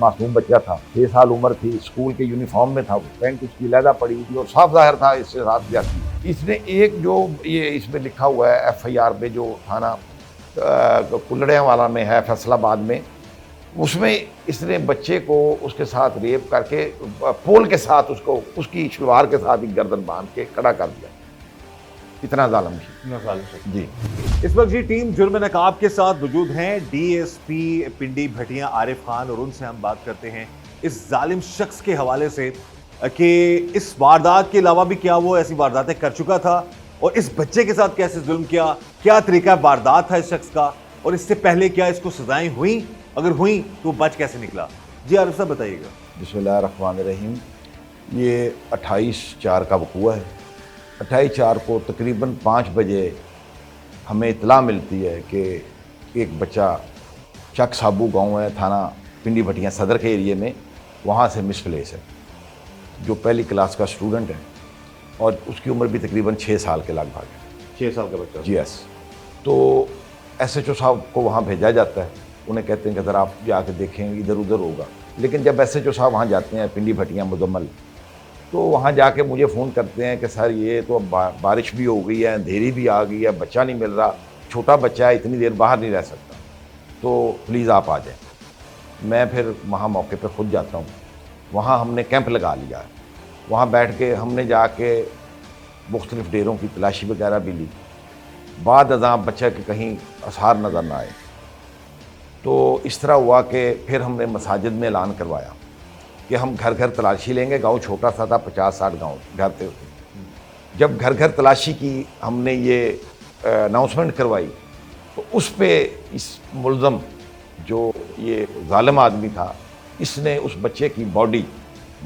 मासूम बच्चा था, 6 साल उम्र थी, स्कूल के यूनिफॉर्म में था, पैंट उसकी लैदा पड़ी हुई थी और साफ जाहिर था इससे रात जाती। इसने एक जो ये इसमें लिखा हुआ है FIR में जो थाना कुल्लड़ियाँ वाला में है फैसलाबाद में, उसमें इसने बच्चे को उसके साथ रेप करके पोल के साथ उसको उसकी शलवार के साथ ही गर्दन बांध के खड़ा कर दिया। इतना जालिम जी। इस वक्त जी टीम जुर्म नकाब के साथ मौजूद हैं DSP पिंडी भटिया आरिफ खान, और उनसे हम बात करते हैं इस जालिम शख्स के हवाले से कि इस वारदात के अलावा भी क्या वो ऐसी वारदातें कर चुका था और इस बच्चे के साथ कैसे जुल्म किया, क्या तरीका वारदात था इस शख्स का, और इससे पहले क्या इसको सजाएं हुई, अगर हुई तो बच कैसे निकला। जी आरिफ साहब बताइएगा। बिस्मिल्लाहिर्रहमानिर्रहीम। ये 28/4 का वक़ूआ है। 28/4 को तकरीबन 5 बजे हमें इत्तला मिलती है कि एक बच्चा चक साबू गांव है, थाना पिंडी भटिया सदर के एरिए में, वहाँ से मिसप्लेस है, जो पहली क्लास का स्टूडेंट है और उसकी उम्र भी तकरीबन 6 साल के लगभग है। 6 साल का बच्चा जी एस। तो SHO साहब को वहाँ भेजा जाता है, उन्हें कहते हैं कि अगर आप जाके देखें इधर उधर होगा। लेकिन जब SHO साहब वहाँ जाते हैं पिंडी भटिया मुजम्मल, तो वहाँ जाके मुझे फ़ोन करते हैं कि सर ये तो अब बारिश भी हो गई है, अंधेरी भी आ गई है, बच्चा नहीं मिल रहा, छोटा बच्चा है, इतनी देर बाहर नहीं रह सकता, तो प्लीज़ आप आ जाएं। मैं फिर वहाँ मौके पर खुद जाता हूँ। वहाँ हमने कैंप लगा लिया है, वहाँ बैठ के हमने जाके मुख्तलिफ़ डेरों की तलाशी वगैरह भी ली। बाद अज़ां बच्चे के कहीं आसार नज़र ना आए, तो इस तरह हुआ कि फिर हमने मसाजिद में ऐलान करवाया कि हम घर घर तलाशी लेंगे। गांव छोटा सा था, 50-60 गांव घर थे। जब घर घर तलाशी की हमने ये अनाउंसमेंट करवाई, तो उस पे इस मुलज़म जो ये ज़ालिम आदमी था, इसने उस बच्चे की बॉडी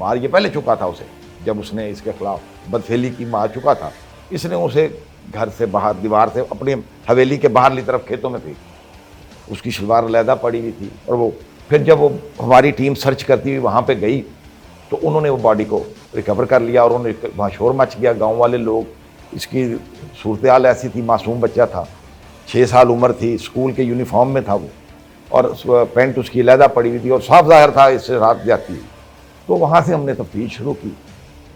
मार, ये पहले चुका था उसे, जब उसने इसके ख़िलाफ़ बदफेली की मार चुका था, इसने उसे घर से बाहर दीवार से अपनी हवेली के बाहरली तरफ खेतों में फेंक, उसकी शलवार अलहदा पड़ी हुई थी। और वो फिर जब वो हमारी टीम सर्च करती हुई वहाँ पे गई, तो उन्होंने वो बॉडी को रिकवर कर लिया और उन्होंने वहाँ शोर मच गया। गांव वाले लोग, इसकी सूरत हाल ऐसी थी, मासूम बच्चा था, 6 साल उम्र थी, स्कूल के यूनिफॉर्म में था वो, और पैंट उसकी अलहदा पड़ी हुई थी और साफ जाहिर था इससे रात जाती हुई। तो वहाँ से हमने तफ्तीश शुरू की।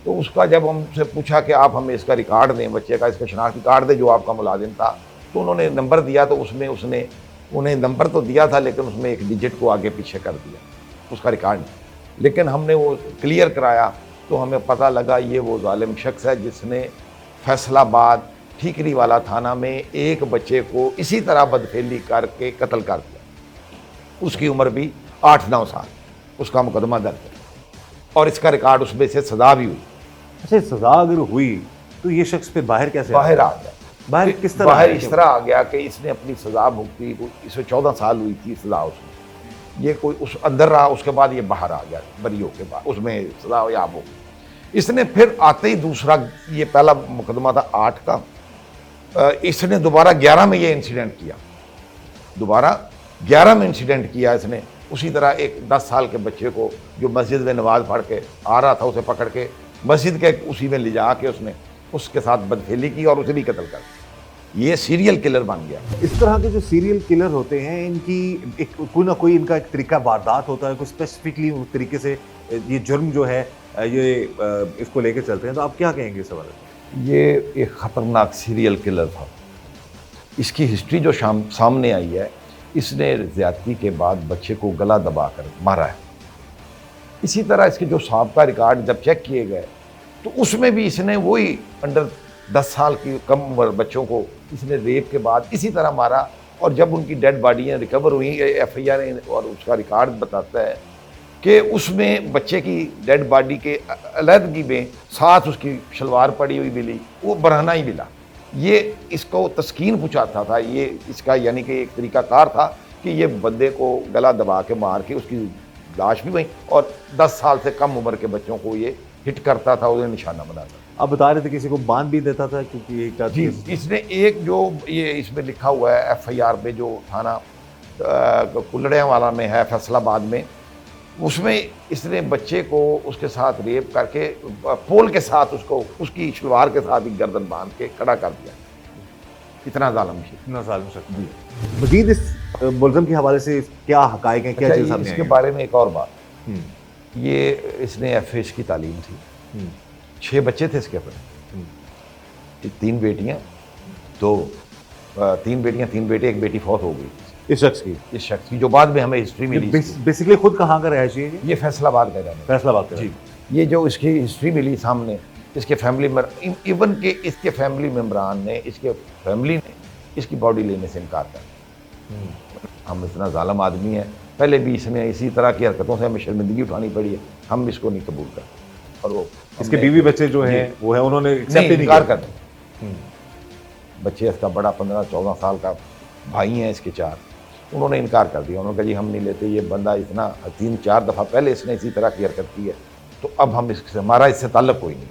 तो उसका जब हमसे पूछा कि आप हमें इसका रिकॉर्ड दें, बच्चे का इसका शनाख्ती कार्ड दें जो आपका मुलाजिम था, तो उन्होंने नंबर दिया। तो उसमें उसने उन्हें नंबर तो दिया था, लेकिन उसमें एक डिजिट को आगे पीछे कर दिया, उसका रिकॉर्ड नहीं। लेकिन हमने वो क्लियर कराया तो हमें पता लगा ये वो जालिम शख्स है जिसने फैसलाबाद ठीकरी वाला थाना में एक बच्चे को इसी तरह बदफेली करके कत्ल कर दिया। उसकी उम्र भी 8-9 साल, उसका मुकदमा दर्ज है और इसका रिकॉर्ड उसमें से सजा भी हुई। अच्छा, सजा अगर हुई तो ये शख्स फिर बाहर कैसे बाहर आ गया। बाहर किस तरह बाहर इस तरह आ गया कि इसने अपनी सजा भुगती। इसे 14 साल हुई थी सजा, उसमें ये कोई उस अंदर रहा, उसके बाद ये बाहर आ गया बरियों के बाद, उसमें सजा याब हो गई। इसने फिर आते ही दूसरा, ये पहला मुकदमा था 8 का, इसने दोबारा 11 में ये इंसिडेंट किया, दोबारा 11 में इंसिडेंट किया इसने। उसी तरह एक 10 साल के बच्चे को जो मस्जिद में नमाज पढ़ के आ रहा था, उसे पकड़ के मस्जिद के उसी में ले जा के उसने उसके साथ बदफेली की और उसे भी कत्ल कर दिया। ये सीरियल किलर बन गया। इस तरह के जो सीरियल किलर होते हैं, इनकी एक कोई ना कोई इनका एक तरीका वारदात होता है, कोई स्पेसिफिकली उस तरीके से ये जुर्म जो है ये इसको लेके चलते हैं। तो आप क्या कहेंगे इस हवाले से? ये एक ख़तरनाक सीरियल किलर था। इसकी हिस्ट्री जो सामने आई है, इसने ज़्यादती के बाद बच्चे को गला दबा कर मारा है। इसी तरह इसके जो साबका रिकॉर्ड जब चेक किए गए, तो उसमें भी इसने वही अंडर 10 साल की कम उम्र बच्चों को इसने रेप के बाद इसी तरह मारा। और जब उनकी डेड बॉडियाँ रिकवर हुई, FIR और उसका रिकॉर्ड बताता है कि उसमें बच्चे की डेड बॉडी के अलहदगी में साथ उसकी शलवार पड़ी हुई मिली, वो बरहना ही मिला। ये इसको तस्कीन पहुँचाता था। ये इसका यानी कि एक तरीकाकार था कि ये बंदे को गला दबा के मार के उसकी लाश भी वहीं, और 10 साल से कम उम्र के बच्चों को ये हिट करता था, उन्हें निशाना बनाता। आप बता रहे थे किसी को बांध भी देता था, क्योंकि एक जी, इसने एक जो ये इसमें लिखा हुआ है FIR पे जो थाना कुल्लड़ियाँ वाला में है फैसलाबाद में, उसमें इसने बच्चे को उसके साथ रेप करके पोल के साथ उसको उसकी शलवार के साथ ही गर्दन बांध के खड़ा कर दिया। इतना जालिम शख्स। जी। मजीद इस मुलज़म के हवाले से क्या हक़ाइक़ हैं, क्या चीज़ सामने आई इसके है? बारे में एक और बात, ये इसने FA की तालीम थी, 6 बच्चे थे इसके अपने, 3 बेटियां, 3 बेटियां 3 बेटे, एक बेटी फौत हो गई इस शख्स की इस शख्स की, जो बाद में हमें हिस्ट्री मिली इसकी। बेसिकली खुद कहाँ का रहायशी है ये फैसलाबाद का रहने फैसलाबाद का? जी। ये जो इसकी हिस्ट्री मिली सामने, इसके फैमिली में इवन के इसके फैमिली मेम्बरान ने, इसके फैमिली ने इसकी बॉडी लेने से इनकार कर दिया। हम इतना जालिम आदमी है, पहले भी इसने इसी तरह की हरकतों से हमें शर्मिंदगी उठानी पड़ी है, हम इसको नहीं कबूल करते। और वो इसके बीवी बच्चे जो हैं वो है, उन्होंने एक्सेप्ट नहीं इनकार किया। कर दिया। बच्चे इसका बड़ा 15-14 साल का, भाई हैं इसके 4, उन्होंने इनकार कर दिया। उन्होंने कहा जी हम नहीं लेते, ये बंदा इतना 3-4 दफ़ा पहले इसने इसी तरह की हरकत की है, तो अब हम इससे, हमारा इससे ताल्लुक़ कोई नहीं।